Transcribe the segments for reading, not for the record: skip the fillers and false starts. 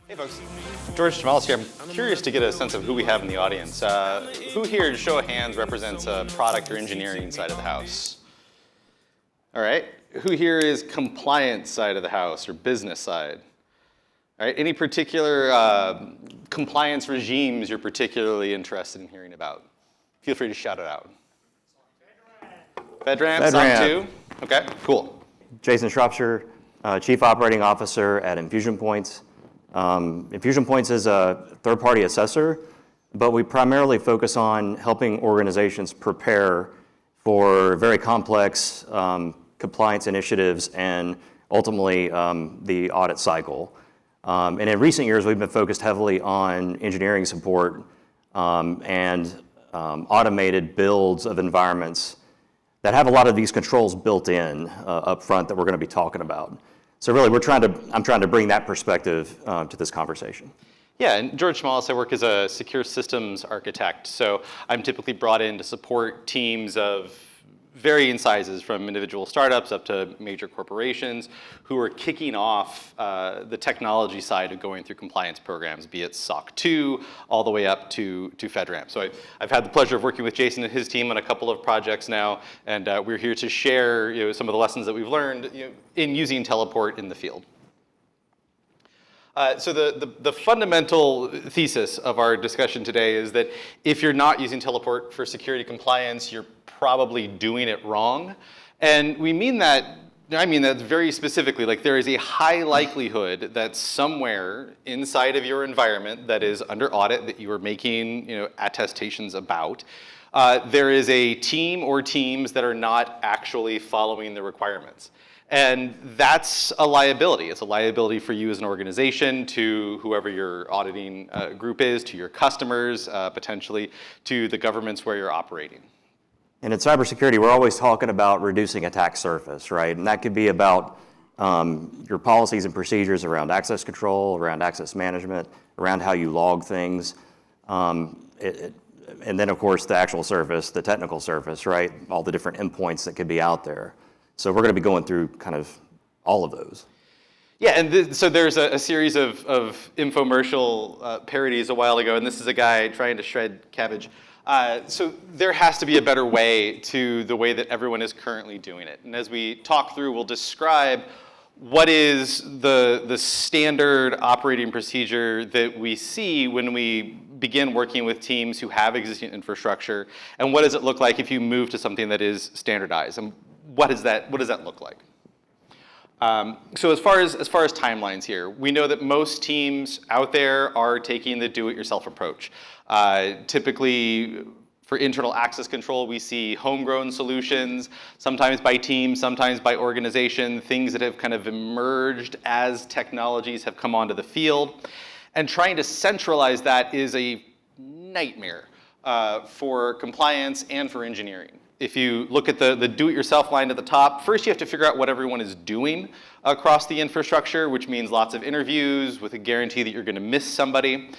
Hey folks, George Tal here. I'm curious to get a sense of who we have in the audience. Who here, to show of hands, represents a product or engineering side of the house? All right. Who here is compliance side of the house or business side? All right. Any particular compliance regimes you're particularly interested in hearing about? Feel free to shout it out. FedRAMP, SOC 2? Okay, cool. Jason Shropshire, Chief Operating Officer at Infusion Points. Infusion Points is a third-party assessor, but we primarily focus on helping organizations prepare for very complex compliance initiatives and ultimately the audit cycle. And in recent years, we've been focused heavily on engineering support and automated builds of environments that have a lot of these controls built in up front that we're going to be talking about. So really, I'm trying to bring that perspective to this conversation. Yeah, and George Chamales, I work as a secure systems architect. So I'm typically brought in to support teams of varying sizes, from individual startups up to major corporations, who are kicking off the technology side of going through compliance programs, be it SOC 2 all the way up to FedRAMP. So I've had the pleasure of working with Jason and his team on a couple of projects now, and we're here to share some of the lessons that we've learned in using Teleport in the field. So the fundamental thesis of our discussion today is that if you're not using Teleport for security compliance, you're probably doing it wrong. And I mean that very specifically. Like, there is a high likelihood that somewhere inside of your environment that is under audit, that you are making attestations about, there is a team or teams that are not actually following the requirements. And that's a liability. It's a liability for you as an organization, to whoever your auditing group is, to your customers, potentially to the governments where you're operating. And in cybersecurity, we're always talking about reducing attack surface, right? And that could be about your policies and procedures around access control, around access management, around how you log things. And then, of course, the actual surface, the technical surface, right? All the different endpoints that could be out there. So we're going to be going through kind of all of those. Yeah, and so there's a series of infomercial parodies a while ago, and this is a guy trying to shred cabbage. So there has to be a better way to the way that everyone is currently doing it. And as we talk through, we'll describe what is the standard operating procedure that we see when we begin working with teams who have existing infrastructure, and what does it look like if you move to something that is standardized, and what does that look like? So as far as timelines here, we know that most teams out there are taking the do-it-yourself approach. Typically, for internal access control, we see homegrown solutions, sometimes by team, sometimes by organization, things that have kind of emerged as technologies have come onto the field. And trying to centralize that is a nightmare for compliance and for engineering. If you look at the do-it-yourself line at the top, first you have to figure out what everyone is doing across the infrastructure, which means lots of interviews with a guarantee that you're going to miss somebody.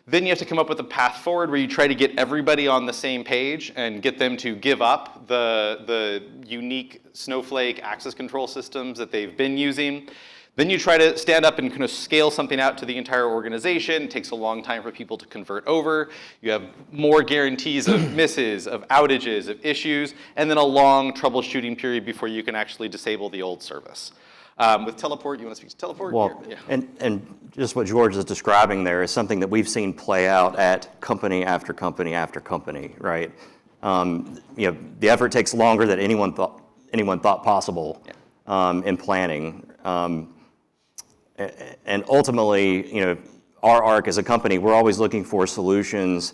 Then you have to come up with a path forward where you try to get everybody on the same page and get them to give up the unique snowflake access control systems that they've been using. Then you try to stand up and kind of scale something out to the entire organization. It takes a long time for people to convert over. You have more guarantees of misses, of outages, of issues, and then a long troubleshooting period before you can actually disable the old service. With Teleport, you want to speak to Teleport? Well, yeah. and just what George is describing there is something that we've seen play out at company after company after company, right? The effort takes longer than anyone thought possible in planning. And ultimately, our arc as a company, we're always looking for solutions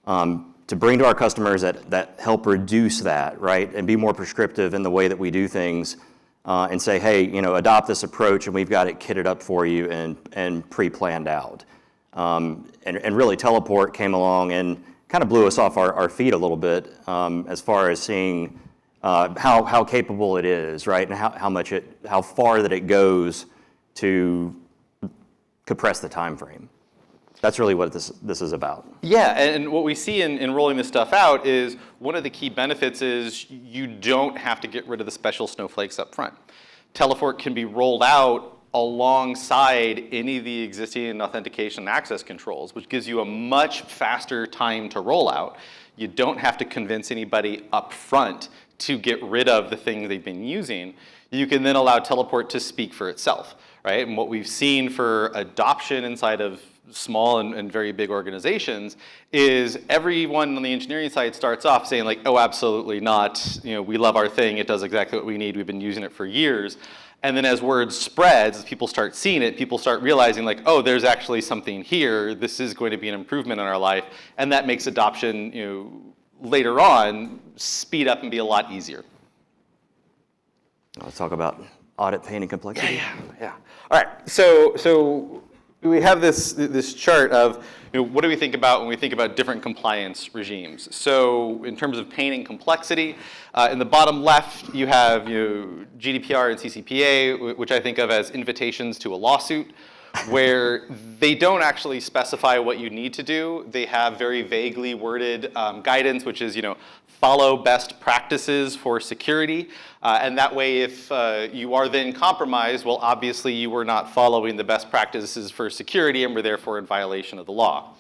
to bring to our customers that help reduce that, right? And be more prescriptive in the way that we do things, and say, hey, adopt this approach, and we've got it kitted up for you and pre-planned out. And really, Teleport came along and kind of blew us off our feet a little bit as far as seeing how capable it is, right? And how far that it goes to compress the time frame. That's really what this is about. Yeah, and what we see in rolling this stuff out is one of the key benefits is you don't have to get rid of the special snowflakes up front. Teleport can be rolled out alongside any of the existing authentication and access controls, which gives you a much faster time to roll out. You don't have to convince anybody up front to get rid of the things they've been using. You can then allow Teleport to speak for itself, right? And what we've seen for adoption inside of small and very big organizations is everyone on the engineering side starts off saying like, oh, absolutely not. We love our thing. It does exactly what we need. We've been using it for years. And then as word spreads, as people start seeing it, people start realizing like, oh, there's actually something here. This is going to be an improvement in our life. And that makes adoption, later on, speed up and be a lot easier. Let's talk about audit pain and complexity. Yeah. All right, so we have this chart of what do we think about when we think about different compliance regimes. So in terms of pain and complexity, in the bottom left you have GDPR and CCPA, which I think of as invitations to a lawsuit, where they don't actually specify what you need to do. They have very vaguely worded guidance, which is follow best practices for security. And that way, if you are then compromised, well, obviously you were not following the best practices for security and were therefore in violation of the law.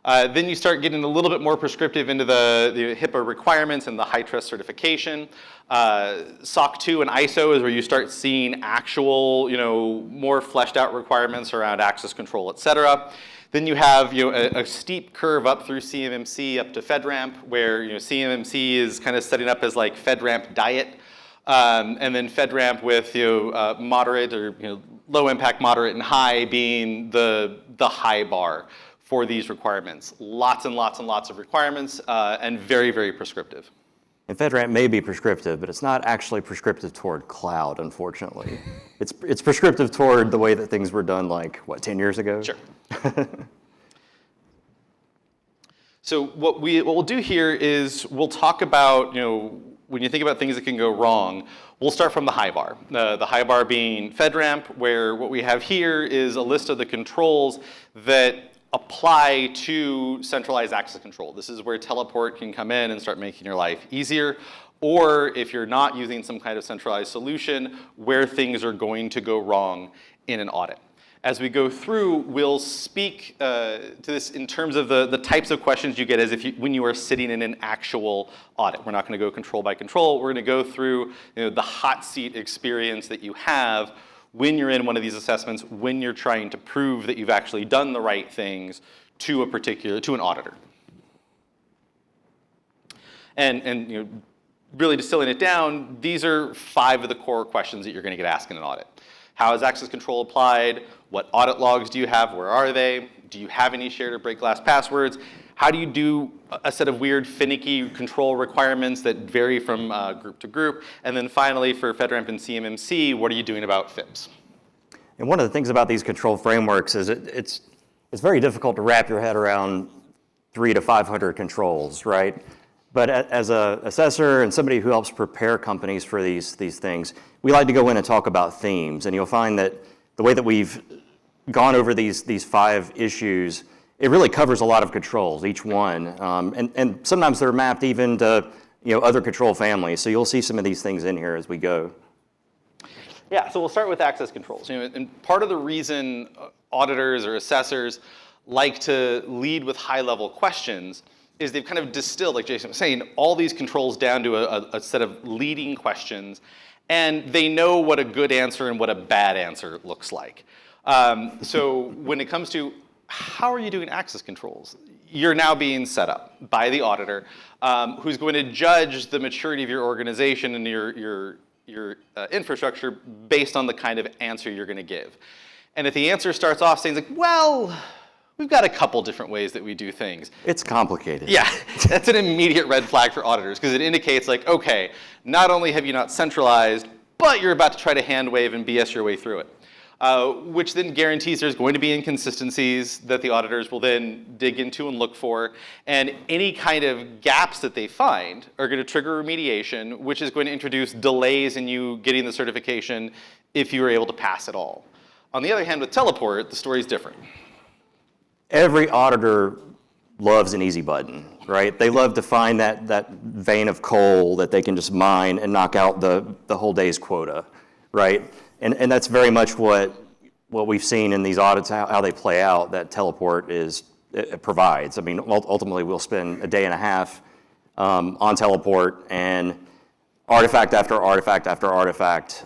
Then you start getting a little bit more prescriptive into the HIPAA requirements and the high trust certification. SOC 2 and ISO is where you start seeing actual, more fleshed out requirements around access control, et cetera. Then you have a steep curve up through CMMC up to FedRAMP, where CMMC is kind of setting up as like FedRAMP diet, and then FedRAMP with moderate or low impact, moderate, and high being the high bar for these requirements. Lots and lots and lots of requirements, and very, very prescriptive. And FedRAMP may be prescriptive, but it's not actually prescriptive toward cloud, unfortunately. It's prescriptive toward the way that things were done 10 years ago? Sure. So what we'll do here is we'll talk about, when you think about things that can go wrong, we'll start from the high bar. The high bar being FedRAMP, where what we have here is a list of the controls that apply to centralized access control. This is where Teleport can come in and start making your life easier. Or if you're not using some kind of centralized solution, where things are going to go wrong in an audit. As we go through, we'll speak to this in terms of the types of questions you get when you are sitting in an actual audit. We're not going to go control by control. We're going to go through the hot seat experience that you have when you're in one of these assessments, when you're trying to prove that you've actually done the right things to an auditor. And really distilling it down, these are 5 of the core questions that you're going to get asked in an audit. How is access control applied? What audit logs do you have? Where are they? Do you have any shared or break glass passwords? How do you do a set of weird, finicky control requirements that vary from group to group? And then finally, for FedRAMP and CMMC, what are you doing about FIPS? And one of the things about these control frameworks is it's very difficult to wrap your head around 300 to 500 controls, right? But as an assessor and somebody who helps prepare companies for these things, we like to go in and talk about themes. And you'll find that the way that we've gone over these 5 issues, it really covers a lot of controls, each one. And sometimes they're mapped even to other control families. So you'll see some of these things in here as we go. Yeah, so we'll start with access controls. And part of the reason auditors or assessors like to lead with high-level questions is they've kind of distilled, like Jason was saying, all these controls down to a set of leading questions, and they know what a good answer and what a bad answer looks like. So when it comes to how are you doing access controls, you're now being set up by the auditor, who's going to judge the maturity of your organization and your infrastructure based on the kind of answer you're going to give. And if the answer starts off saying well, we've got a couple different ways that we do things. It's complicated. Yeah, that's an immediate red flag for auditors because it indicates okay, not only have you not centralized, but you're about to try to hand wave and BS your way through it. Which then guarantees there's going to be inconsistencies that the auditors will then dig into and look for. And any kind of gaps that they find are going to trigger remediation, which is going to introduce delays in you getting the certification if you were able to pass it all. On the other hand, with Teleport, the story's different. Every auditor loves an easy button, right? They love to find that vein of coal that they can just mine and knock out the whole day's quota, right? And that's very much what what we've seen in these audits, how they play out, that Teleport it provides. I mean, ultimately, we'll spend a day and a half on Teleport, and artifact after artifact after artifact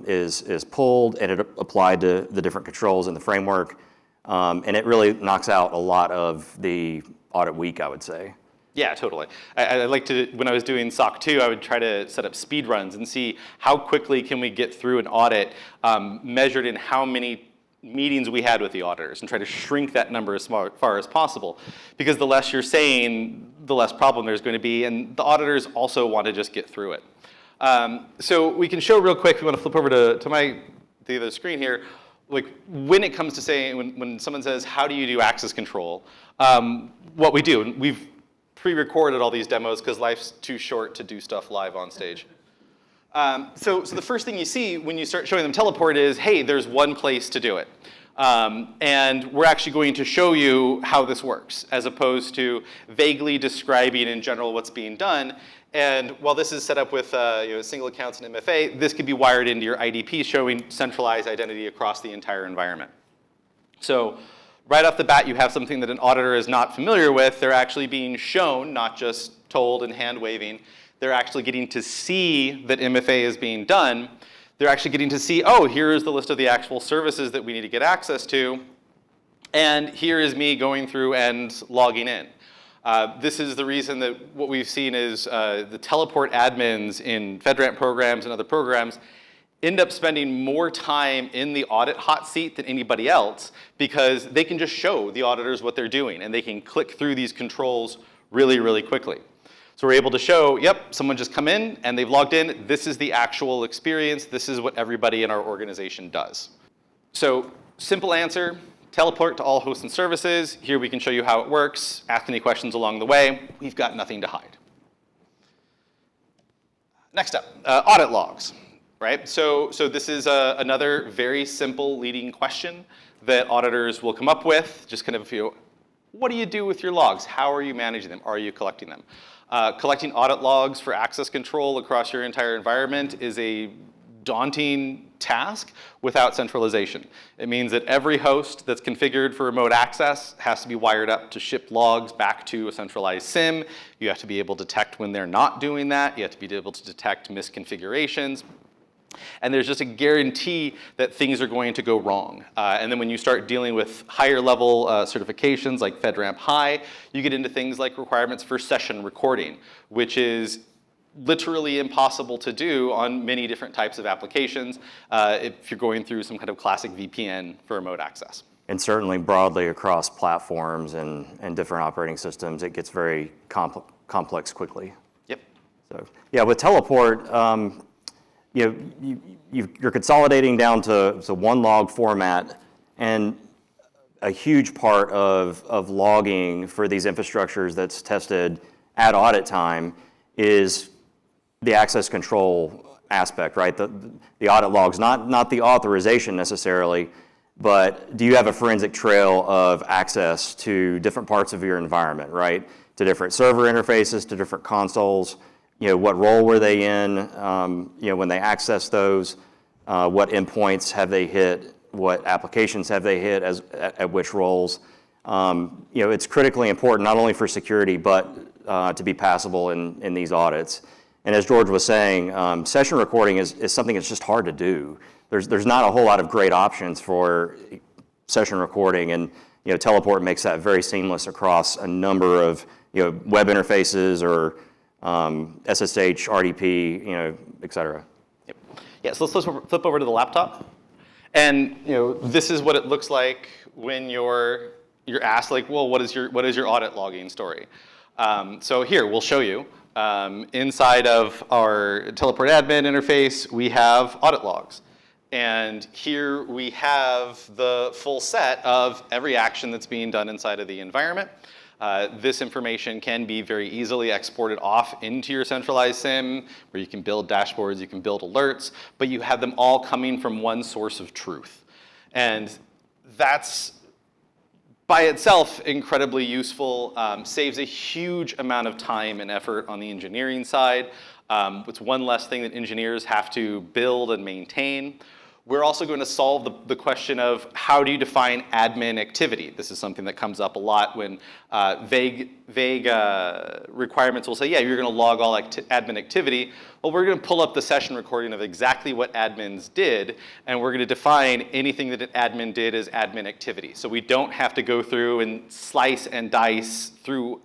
is pulled, and it applied to the different controls in the framework, and it really knocks out a lot of the audit week, I would say. Yeah, totally. I like to, when I was doing SOC 2, I would try to set up speed runs and see how quickly can we get through an audit measured in how many meetings we had with the auditors, and try to shrink that number as far as possible. Because the less you're saying, the less problem there's going to be, and the auditors also want to just get through it. So we can show real quick, we want to flip over to the other screen here, like when it comes to saying, when someone says, how do you do access control, what we do, and we've pre-recorded all these demos because life's too short to do stuff live on stage. So the first thing you see when you start showing them Teleport is, hey, there's one place to do it. And we're actually going to show you how this works, as opposed to vaguely describing in general what's being done. And while this is set up with single accounts and MFA, this could be wired into your IDP, showing centralized identity across the entire environment. So right off the bat, you have something that an auditor is not familiar with. They're actually being shown, not just told and hand-waving. They're actually getting to see that MFA is being done. They're actually getting to see, oh, here is the list of the actual services that we need to get access to. And here is me going through and logging in. This is the reason that what we've seen is the Teleport admins in FedRAMP programs and other programs end up spending more time in the audit hot seat than anybody else, because they can just show the auditors what they're doing, and they can click through these controls really, really quickly. So we're able to show, yep, someone just come in and they've logged in. This is the actual experience. This is what everybody in our organization does. So simple answer, Teleport to all hosts and services. Here we can show you how it works. Ask any questions along the way. We've got nothing to hide. Next up, audit logs. Right? So this is another very simple leading question that auditors will come up with. Just kind of, what do you do with your logs? How are you managing them? Are you collecting them? Collecting audit logs for access control across your entire environment is a daunting task without centralization. It means that every host that's configured for remote access has to be wired up to ship logs back to a centralized SIM. You have to be able to detect when they're not doing that. You have to be able to detect misconfigurations. And there's just a guarantee that things are going to go wrong. And then when you start dealing with higher level certifications like FedRAMP High, you get into things like requirements for session recording, which is literally impossible to do on many different types of applications if you're going through some kind of classic VPN for remote access. And certainly broadly across platforms and different operating systems, it gets very complex quickly. Yep. So yeah, with Teleport, you're consolidating down to one log format, and a huge part of logging for these infrastructures that's tested at audit time is the access control aspect, right? The audit logs, not the authorization necessarily, but do you have a forensic trail of access to different parts of your environment, right? To different server interfaces, to different consoles. What role were they in, when they access those, what endpoints have they hit, what applications have they hit at which roles. It's critically important not only for security, but to be passable in these audits. And as George was saying, session recording is something that's just hard to do. There's not a whole lot of great options for session recording, and Teleport makes that very seamless across a number of web interfaces or SSH, RDP, et cetera. Yep. Yeah, so let's flip over to the laptop. And this is what it looks like when you're asked, like, well, what is your audit logging story? So here, we'll show you. Inside of our Teleport admin interface, we have audit logs. And here we have the full set of every action that's being done inside of the environment. This information can be very easily exported off into your centralized SIM, where you can build dashboards, you can build alerts, but you have them all coming from one source of truth. And that's, by itself, incredibly useful, saves a huge amount of time and effort on the engineering side. It's one less thing that engineers have to build and maintain. We're also going to solve the question of how do you define admin activity? This is something that comes up a lot when vague requirements will say, yeah, you're going to log all admin activity. Well, we're going to pull up the session recording of exactly what admins did, and we're going to define anything that an admin did as admin activity. So we don't have to go through and slice and dice through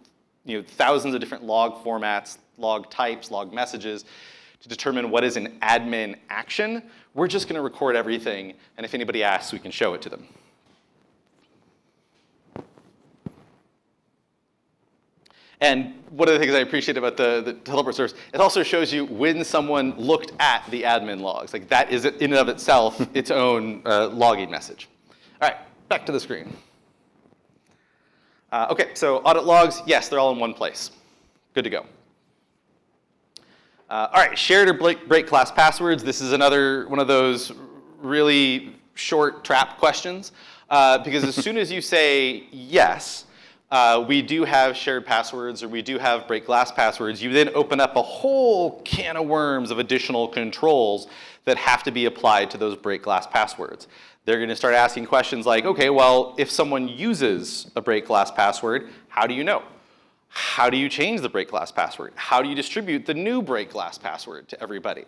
thousands of different log formats, log types, log messages to determine what is an admin action. We're just going to record everything, and if anybody asks, we can show it to them. And one of the things I appreciate about the teleport service, it also shows you when someone looked at the admin logs. Like that is in and of itself its own logging message. All right, back to the screen. Okay, so audit logs, yes, they're all in one place. Good to go. All right, shared or break class passwords. This is another one of those really short trap questions because as soon as you say yes, we do have shared passwords or we do have break glass passwords, you then open up a whole can of worms of additional controls that have to be applied to those break glass passwords. They're going to start asking questions like, okay, well, if someone uses a break glass password, how do you know? How do you change the break glass password? How do you distribute the new break glass password to everybody?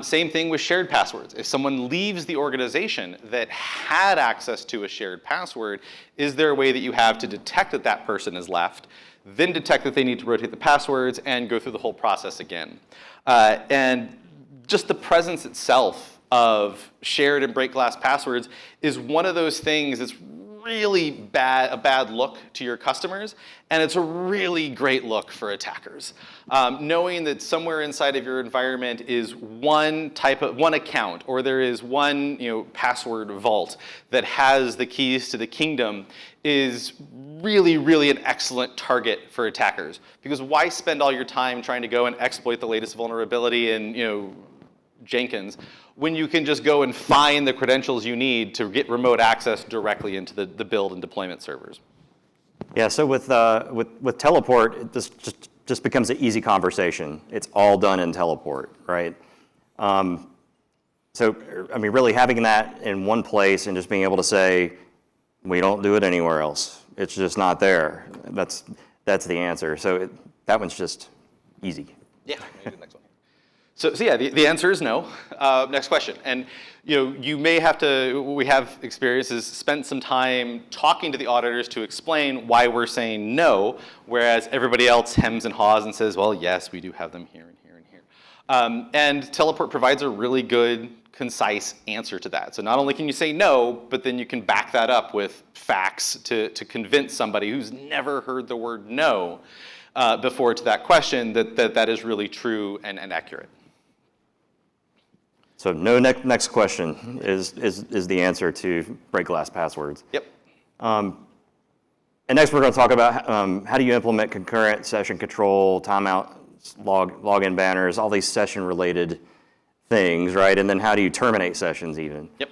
Same thing with shared passwords. If someone leaves the organization that had access to a shared password, is there a way that you have to detect that that person has left, then detect that they need to rotate the passwords and go through the whole process again? And just the presence itself of shared and break glass passwords is one of those things that's really a bad look to your customers, and it's a really great look for attackers. Knowing that somewhere inside of your environment is one account, or there is one password vault that has the keys to the kingdom is really, really an excellent target for attackers. Because why spend all your time trying to go and exploit the latest vulnerability in Jenkins when you can just go and find the credentials you need to get remote access directly into the build and deployment servers? Yeah, so with Teleport, this just becomes an easy conversation. It's all done in Teleport, right? So, I mean, really having that in one place and just being able to say, we don't do it anywhere else. It's just not there. That's the answer. So that one's just easy. Yeah, maybe the next one. So yeah, the answer is no. Next question. And you may have to, we have experiences, spent some time talking to the auditors to explain why we're saying no, whereas everybody else hems and haws and says, well, yes, we do have them here and here and here. And Teleport provides a really good, concise answer to that. So not only can you say no, but then you can back that up with facts to convince somebody who's never heard the word no before to that question that is really true and accurate. So no next question is the answer to break glass passwords. Yep. And next we're going to talk about how do you implement concurrent session control, timeout, login banners, all these session related things, right? And then how do you terminate sessions even? Yep.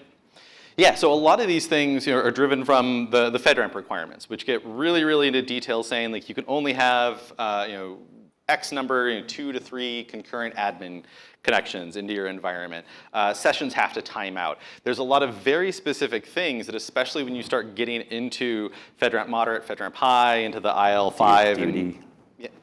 Yeah, so a lot of these things are driven from the FedRAMP requirements, which get really, really into detail saying like you can only have X number, 2 to 3 concurrent admin connections into your environment. Sessions have to time out. There's a lot of very specific things that, especially when you start getting into FedRAMP moderate, FedRAMP high, into the IL5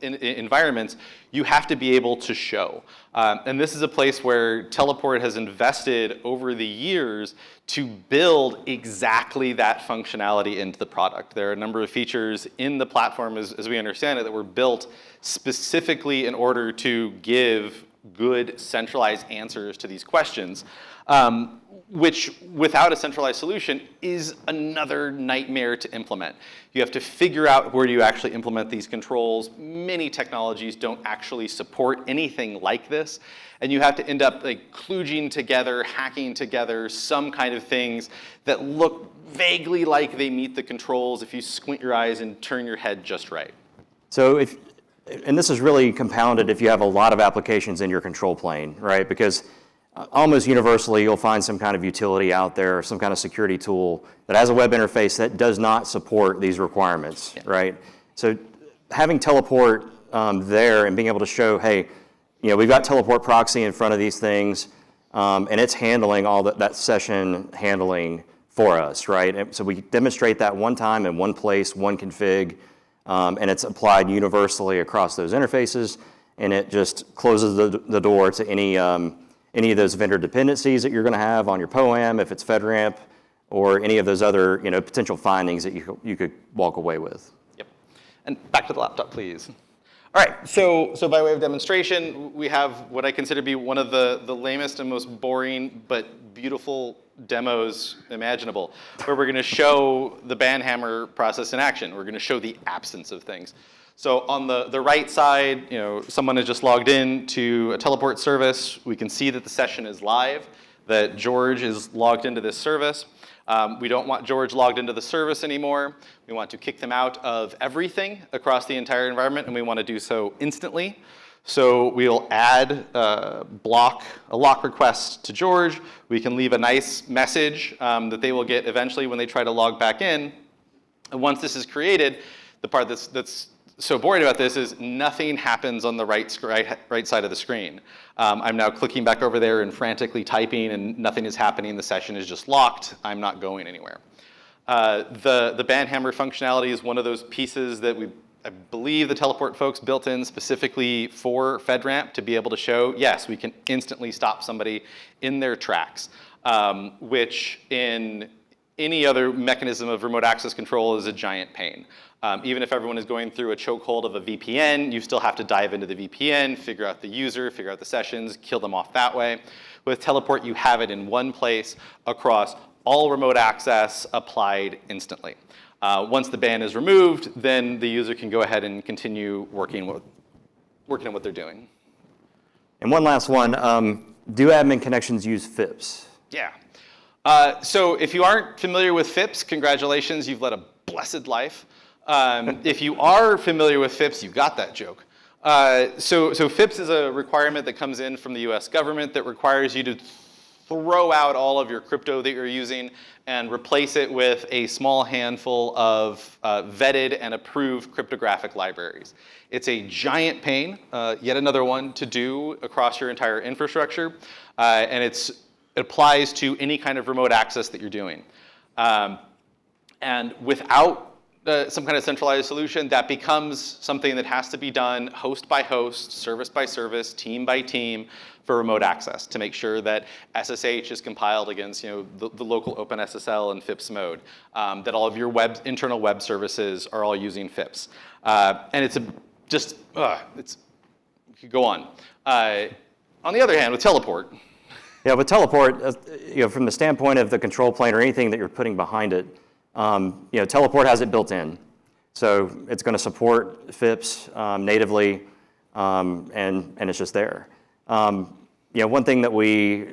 in environments, you have to be able to show. And this is a place where Teleport has invested over the years to build exactly that functionality into the product. There are a number of features in the platform, as we understand it, that were built specifically in order to give good centralized answers to these questions, which without a centralized solution is another nightmare to implement. You have to figure out where do you actually implement these controls. Many technologies don't actually support anything like this, and you have to end up like kludging together, hacking together some kind of things that look vaguely like they meet the controls if you squint your eyes and turn your head just right. So and this is really compounded if you have a lot of applications in your control plane, right? Because almost universally, you'll find some kind of utility out there, or some kind of security tool that has a web interface that does not support these requirements, right? So having Teleport there and being able to show, hey, we've got Teleport proxy in front of these things. and it's handling all that session handling for us, right? And so we demonstrate that one time in one place, one config, and it's applied universally across those interfaces, and it just closes the door to any of those vendor dependencies that you're going to have on your POAM, if it's FedRAMP, or any of those other potential findings that you could walk away with. Yep. And back to the laptop, please. All right, so by way of demonstration, we have what I consider to be one of the lamest and most boring but beautiful demos imaginable, where we're going to show the banhammer process in action. We're going to show the absence of things. So on the right side, someone has just logged in to a teleport service. We can see that the session is live, that George is logged into this service. We don't want George logged into the service anymore. We want to kick them out of everything across the entire environment, and we want to do so instantly. So we'll add a lock request to George. We can leave a nice message that they will get eventually when they try to log back in. And once this is created, the part that's so boring about this is nothing happens on the right side of the screen. I'm now clicking back over there and frantically typing, and nothing is happening. The session is just locked. I'm not going anywhere. The banhammer functionality is one of those pieces that I believe the teleport folks built in specifically for FedRAMP to be able to show, yes, we can instantly stop somebody in their tracks, which in any other mechanism of remote access control is a giant pain. Even if everyone is going through a chokehold of a VPN, you still have to dive into the VPN, figure out the user, figure out the sessions, kill them off that way. With Teleport, you have it in one place across all remote access applied instantly. Once the ban is removed, then the user can go ahead and continue working on what they're doing. And one last one, do admin connections use FIPS? Yeah. So if you aren't familiar with FIPS, congratulations, you've led a blessed life. If you are familiar with FIPS, you got that joke. So FIPS is a requirement that comes in from the US government that requires you to throw out all of your crypto that you're using and replace it with a small handful of vetted and approved cryptographic libraries. It's a giant pain, yet another one to do across your entire infrastructure, and it applies to any kind of remote access that you're doing. And without some kind of centralized solution, that becomes something that has to be done host by host, service by service, team by team for remote access to make sure that SSH is compiled against the local OpenSSL and FIPS mode, that all of your internal web services are all using FIPS. And it's you could go on. On the other hand, with Teleport. Yeah, with Teleport, from the standpoint of the control plane or anything that you're putting behind it, Teleport has it built in. So it's going to support FIPS natively, and it's just there. One thing that we,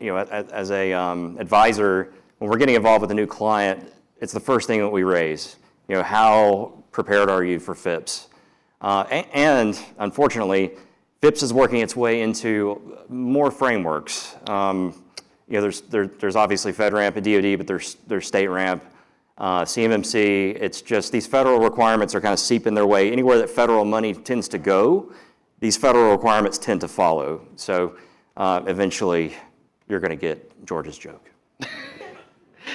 as a advisor, when we're getting involved with a new client, it's the first thing that we raise. How prepared are you for FIPS? And unfortunately, FIPS is working its way into more frameworks. There's obviously FedRAMP and DoD, but there's state ramp, CMMC. It's just these federal requirements are kind of seeping their way. Anywhere that federal money tends to go, these federal requirements tend to follow. So eventually, you're going to get George's joke.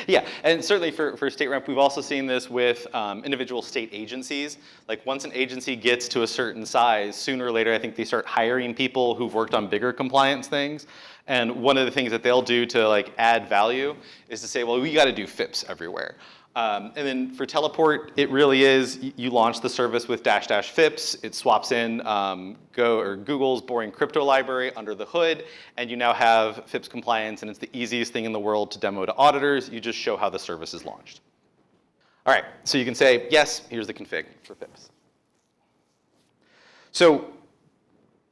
Yeah, and certainly for state ramp, we've also seen this with individual state agencies. Like once an agency gets to a certain size, sooner or later, I think they start hiring people who've worked on bigger compliance things. And one of the things that they'll do to add value is to say, well, we got to do FIPS everywhere. And then for Teleport, it really is, you launch the service with -- FIPS, it swaps in Google's boring crypto library under the hood, and you now have FIPS compliance, and it's the easiest thing in the world to demo to auditors. You just show how the service is launched. All right, so you can say, yes, here's the config for FIPS. So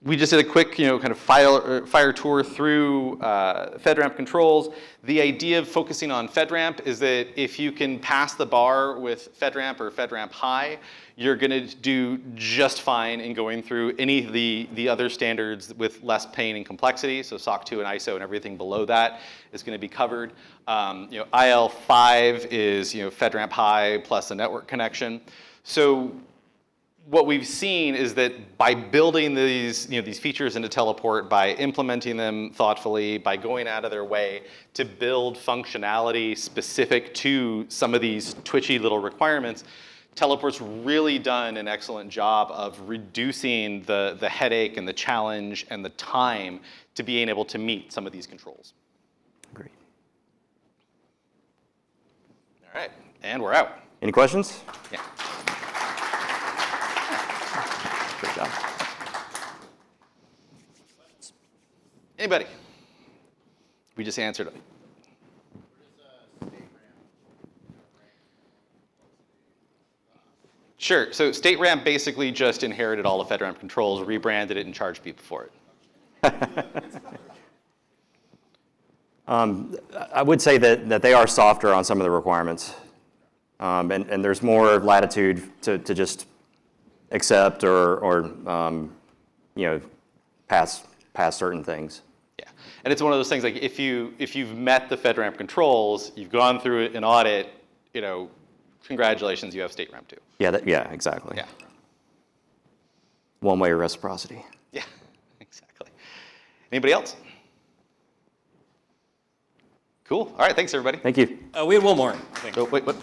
we just did a quick, kind of fire tour through FedRAMP controls. The idea of focusing on FedRAMP is that if you can pass the bar with FedRAMP or FedRAMP High, you're going to do just fine in going through any of the other standards with less pain and complexity. So SOC 2 and ISO and everything below that is going to be covered. IL5 is FedRAMP High plus a network connection. So what we've seen is that by building these features into Teleport, by implementing them thoughtfully, by going out of their way to build functionality specific to some of these twitchy little requirements, Teleport's really done an excellent job of reducing the headache and the challenge and the time to being able to meet some of these controls. Great. All right, and we're out. Any questions? Yeah. Great job. Anybody? We just answered it. Sure. So StateRAMP basically just inherited all of FedRAMP controls, rebranded it, and charged people for it. I would say that they are softer on some of the requirements. And there's more latitude to just accept or pass certain things. Yeah, and it's one of those things like if you've met the FedRAMP controls, you've gone through an audit, congratulations, you have StateRAMP too. Yeah, exactly. Yeah. One-way reciprocity. Yeah, exactly. Anybody else? Cool. All right, thanks everybody. Thank you. We had one more thing. Oh, wait, what? As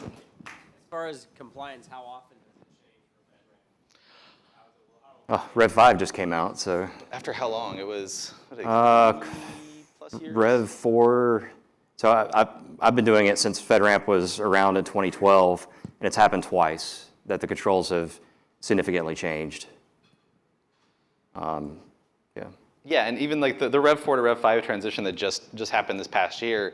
far as compliance, how often does it change for FedRAMP? Rev 5 just came out, so. After how long? It was, what, 3+ years? Rev 4, so I've been doing it since FedRAMP was around in 2012, and it's happened twice that the controls have significantly changed. Yeah. Yeah, and even like the Rev 4 to Rev 5 transition that just happened this past year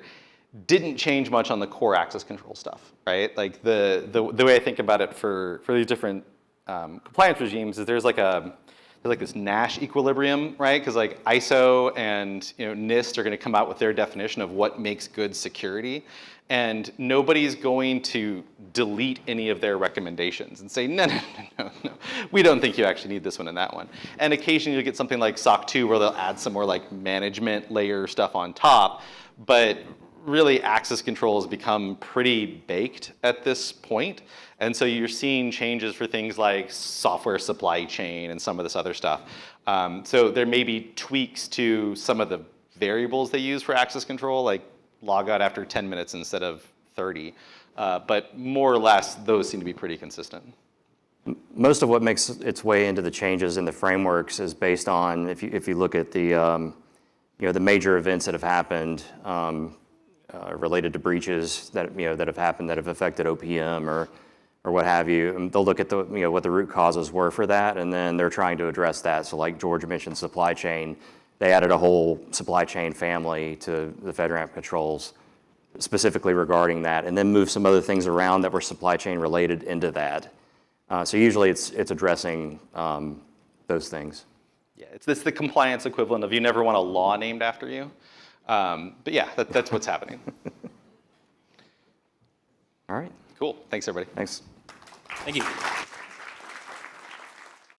didn't change much on the core access control stuff, right? Like the way I think about it for these different compliance regimes is there's like this Nash equilibrium, right? Because like ISO and NIST are going to come out with their definition of what makes good security, and nobody's going to delete any of their recommendations and say no, we don't think you actually need this one and that one. And occasionally you'll get something like SOC 2 where they'll add some more like management layer stuff on top, but really access control has become pretty baked at this point. And so you're seeing changes for things like software supply chain and some of this other stuff. So there may be tweaks to some of the variables they use for access control, like log out after 10 minutes instead of 30. But more or less, those seem to be pretty consistent. Most of what makes its way into the changes in the frameworks is based on, if you look at the major events that have happened related to breaches that have happened that have affected OPM or what have you, and they'll look at what the root causes were for that, and then they're trying to address that. So like George mentioned supply chain, they added a whole supply chain family to the FedRAMP controls specifically regarding that, and then moved some other things around that were supply chain related into that. So usually it's addressing those things. Yeah, it's the compliance equivalent of you never want a law named after you. But yeah, that's what's happening. All right. Cool. Thanks, everybody. Thanks. Thank you.